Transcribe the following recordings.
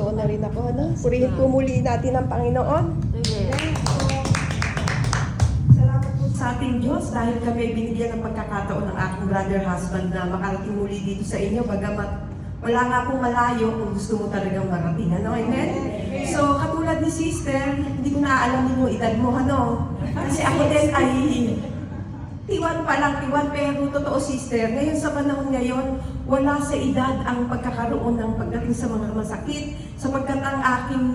totoo na rin ako. Ano? Purihin po muli natin ang Panginoon. Salamat po sa ating Diyos dahil kami ay binigyan ng pagkakataon ng aking brother husband na makarating muli dito sa inyo. Bagamat wala nga pong malayo kung gusto mo talagang marating. Ano? Amen? So, katulad ni sister, hindi ko naaalamin yung edad mo. Ano? Kasi ako din ay tiwan pa lang, tiwan, pero totoo sister, ngayon sa panahon ngayon, wala sa edad ang pagkakaroon ng pagdating sa mga masakit, sapagkat ang aking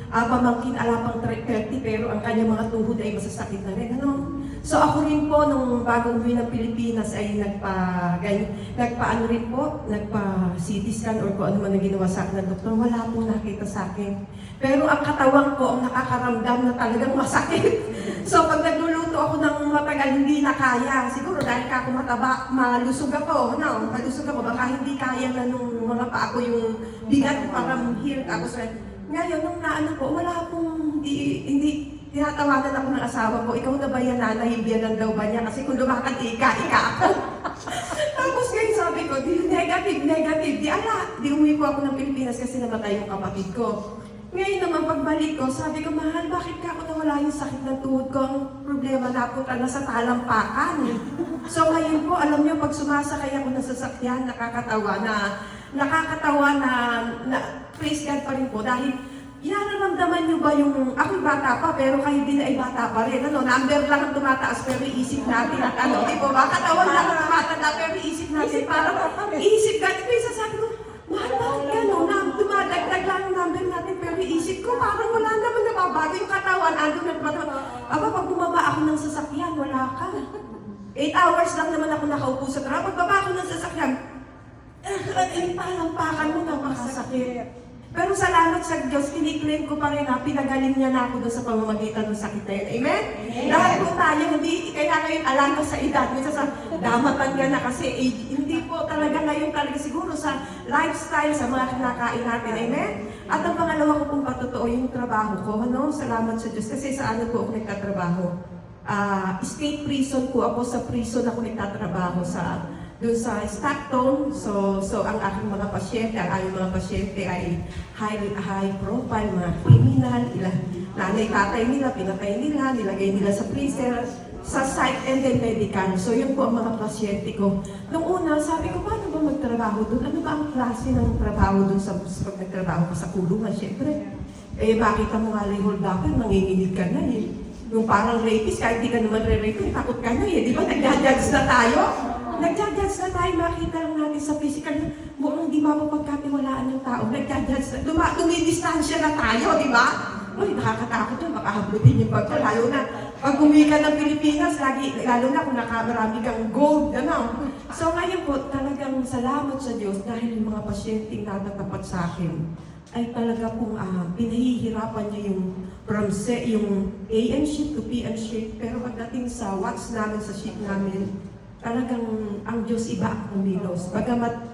pamangkin alapang 30 pero ang kanyang mga tuhod ay masasakit na rin. Ano? So ako rin po, nung bagong uwi ng Pilipinas ay nagpa-ano rin po, nagpa-CT scan or kung ano man ang ginawa sa akin ng doktor, wala pong nakita sa akin. Pero ang katawan ko ang nakakaramdam na talagang masakit. So pag nagluluto ako ng matagal, hindi na kaya. Siguro dahil ka ako mataba, malusog ako. No? Malusog ako, baka hindi kaya na nung mga pa ako yung bigat, parang hirap ako. So, ngayon, nung naano ko, wala akong, hindi tinatawanan ako ng asawa ko. Ikaw na ba yan, nanay? Biyanan daw ba niya? Kasi kung lumakad, ika ako. Tapos ngayon sabi ko, negative. Di umuwi po ako ng Pilipinas kasi namatay yung kapatid ko. Ngayon naman, pagbalik ko, sabi ko, mahal, bakit ka ako nawala yung sakit ng tuhod ko? Ang problema, napunta na sa talampakan. So ngayon po, alam niyo, pag sumasakay ako ng sasakyan, nakakatawa na praise God pa rin po. Dahil, nararamdaman niyo ba yung, ako'y bata pa, pero kayo din ay bata pa rin. Ano, number lang ang tumataas, pero isip natin at ano, di ba? Katawan lang ang tumatanda, pero isip natin, parang isip ka, sasabi ko, mahal, bakit gano'n? Dumadagdag lang ang number natin, pero isip ko, parang wala naman nababago yung katawan. Ando na aba, pag bumaba ako ng sasakyan, wala ka. 8 hours lang naman ako nakaupo sa trabaho. Pag baba ako ng sasakyan, palampakan mo na makasakit. Pero salamat sa Diyos, kiniklaim ko pa rin na pinagaling niya na ako doon sa pamamagitan ng sakit na yun. Amen? Lahat po tayo, hindi, kaya ngayon alam ko sa edad, minsan sa damatan ka na kasi age, hindi po talaga ngayon talaga siguro sa lifestyle, sa mga kinakain natin. Amen? At ang pangalawa ko pong patotoo yung trabaho ko. Ano? Salamat sa Diyos kasi sa ano po ako nagtatrabaho. State prison po ako, sa prison ako nagtatrabaho doon sa Stockton. So ang aking mga pasyente, ang aming mga pasyente ay high profile, mga criminal, nanay, tatay nila, pinatay nila, nilagay nila sa freezer, sa psych and then medical. So yun po ang mga pasyente ko. Nung una, sabi ko, paano ba magtrabaho doon? Ano ba ang klase ng trabaho doon sa pag nagtrabaho ka sa kulungan? Siyempre, makita mo nga hold upper, manginginig ka na eh. Yung parang rapist, kahit di ka naman re-rape, takot ka na eh. Di ba? Nagja-judge na tayo. Nagja-judge na tayo, makita lang natin sa physical, mukhang di mapapagkatiwalaan ng tao. Nagja-judge na, tumidistansya na tayo, di ba? Uy, nakakatakot yun, makahablutin yung pagko. Lalo na, pag umuwi ka ng Pilipinas, lalo na kung marami kang gold, ano. So ngayon po, talagang salamat sa Diyos dahil yung mga pasyenteng natatapat sa akin ay talaga pong pinahihirapan niya yung AM shift to PM shift. Pero pagdating sa watch namin, sa shift namin, talagang ang Diyos iba ang kumilos. Bagamat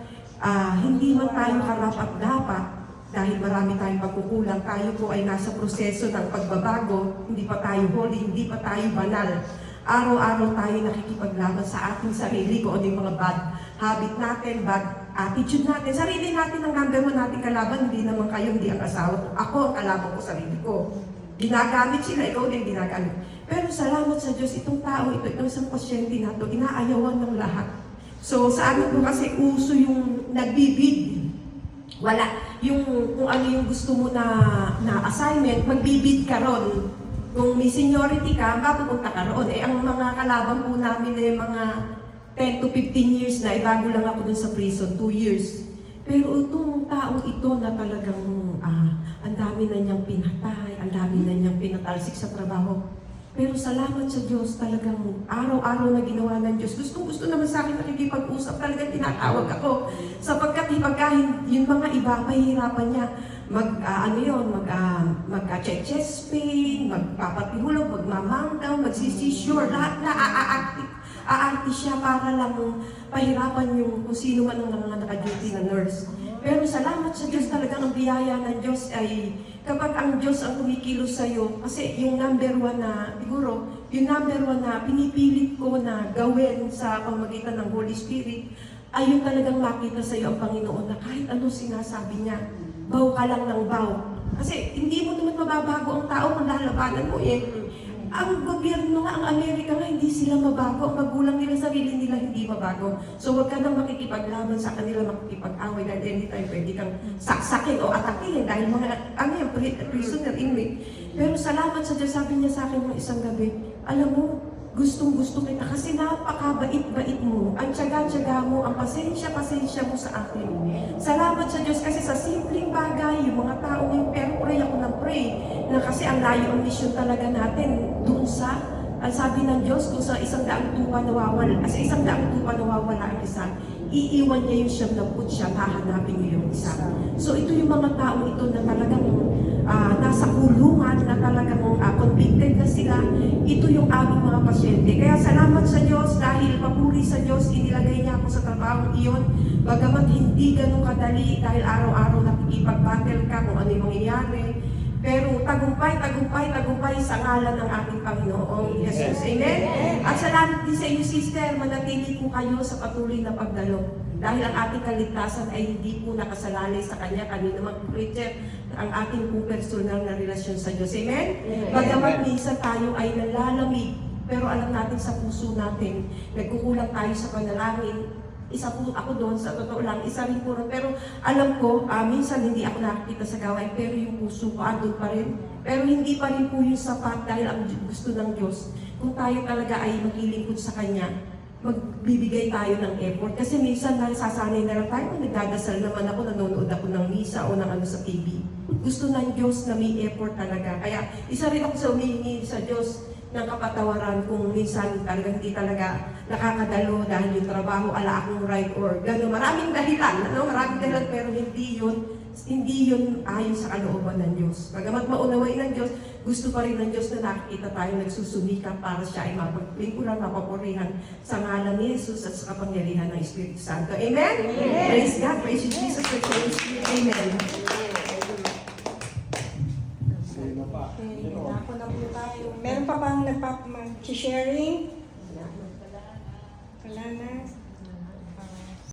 hindi man tayo karapat-dapat dahil marami tayong pagkukulang, tayo po ay nasa proseso ng pagbabago, hindi pa tayo holy, hindi pa tayo banal. Araw-araw tayo nakikipaglaban sa ating sarili kung ano yung mga bad habit natin, bad attitude natin. Sarili natin ang number one natin kalaban, hindi naman kayo, hindi ang asawa ko. Ako ang kalaban ko, sarili ko. Ginagamit sila, ikaw din ginagamit. Pero salamat sa Diyos, itong tao, itong isang pasyente na ito, inaayawan ng lahat. So sa amin po kasi uso yung nagbibid. Wala. Yung kung ano yung gusto mo na assignment, magbibid ka ron. Kung may seniority ka, mapupunta ka roon. Ang mga kalaban po namin ay mga 10 to 15 years na, bago lang ako dun sa prison, 2 years. Pero itong taong ito na talagang ang dami na niyang pinatay, ang dami na niyang pinatalsik sa trabaho. Pero salamat sa Diyos, talagang araw-araw na ginawa ng Diyos. Gusto naman sa akin nakikipag-usap, talagang tinatawag ako. Sapagkat pagkahin yung mga iba, mahihirapan niya mag-chest pain, magpapatihulog, magmamangdaw, magsisisure, lahat na aarti siya para lang pahirapan yung kung sino man ang mga naka-duty na nurse. Pero salamat sa Diyos, talagang ang biyaya ng Diyos ay kapag ang Diyos ang kumikilos sa'yo, kasi yung number one na, siguro, yung number one na pinipilit ko na gawin sa pamamagitan ng Holy Spirit, ay yung talagang makita sa'yo ang Panginoon na kahit ano sinasabi niya, Bow ka lang ng bow. Kasi hindi mo naman mababago ang tao kung lalabanan mo eh. Ang gobyerno nga, ang Amerika nga, hindi sila mabago. Ang magulang nila, sarili nila, hindi mabago. So huwag ka nang makikipaglaban sa kanila, makikipag-away dahil anytime pwede kang saksakin o atakihin dahil mga, prisoner, inmate. Pero salamat sa Diyos, sabi niya sa akin ng isang gabi, alam mo, gustong-gusto kita kasi napakabait-bait mo. Ang tiyaga-tiyaga mo, ang pasensya mo sa akin. Salamat sa Diyos kasi sa simpleng bagay, yung mga tao ngayon, pero pray ako ng pray, na kasi ang layo ang mission talaga natin doon sa, ang sabi ng Diyos, kung sa 100 tupa nawawala, sa 100 tupa nawawala ang isa, iiwan niya yung 99, hahanapin niyo yung isa. So ito yung mga tao ito na talagang nasa kulungan, na talagang convicted na sila. Ito yung aming mga pasyente. Kaya salamat sa Diyos dahil papuri sa Diyos, inilagay niya ako sa trabaho iyon. Bagamat hindi ganun kadali dahil araw-araw nakikipag-battle ka kung ano yung mangyayari. Pero tagumpay sa ngalan ng ating Panginoong Jesus. Amen? At salamat din sa inyo, sister, manatili po kayo sa patuloy na pagdalo. Dahil ang ating kaligtasan ay hindi po nakasalalay sa Kanya, kanina mag-preacher, ang ating po personal na relasyon sa Diyos. Amen? Bagamat minsan tayo ay nalalamig, pero alam natin sa puso natin, nagkukulang tayo sa panalangin. Isa po ako doon, sa totoo lang, isa rin po rin. Pero alam ko, minsan hindi ako nakikita sa gawain, pero yung puso ko andun pa rin. Pero hindi pa rin po yung sapat dahil ang gusto ng Diyos. Kung tayo talaga ay maglilingkod sa Kanya, magbibigay tayo ng effort. Kasi minsan nasasanay na lang tayo, nagdadasal naman ako, nanonood ako ng misa o ng ano sa TV. Gusto ng Diyos na may effort talaga. Kaya isa rin ako sa humihingi sa Diyos ng kapatawaran kung minsan talaga hindi talaga nakakadalo dahil yung trabaho ala akong right or gano'n. Maraming dahilan, maraming dahilan, pero hindi yun ayon sa kalooban ng Diyos. Bagamat maunaway ng Diyos, gusto pa rin ng Diyos na nakikita tayo nagsusumikap para siya ay mapagpinkuran, mapapurihan sa ngalan ni Jesus at sa kapangyarihan ng Espiritu Santo. Amen? Amen. Praise God, praise you, Jesus, praise the Holy Spirit. Amen. Ako na po tayo. Meron pa bang nagpapag-sharing? Wala na.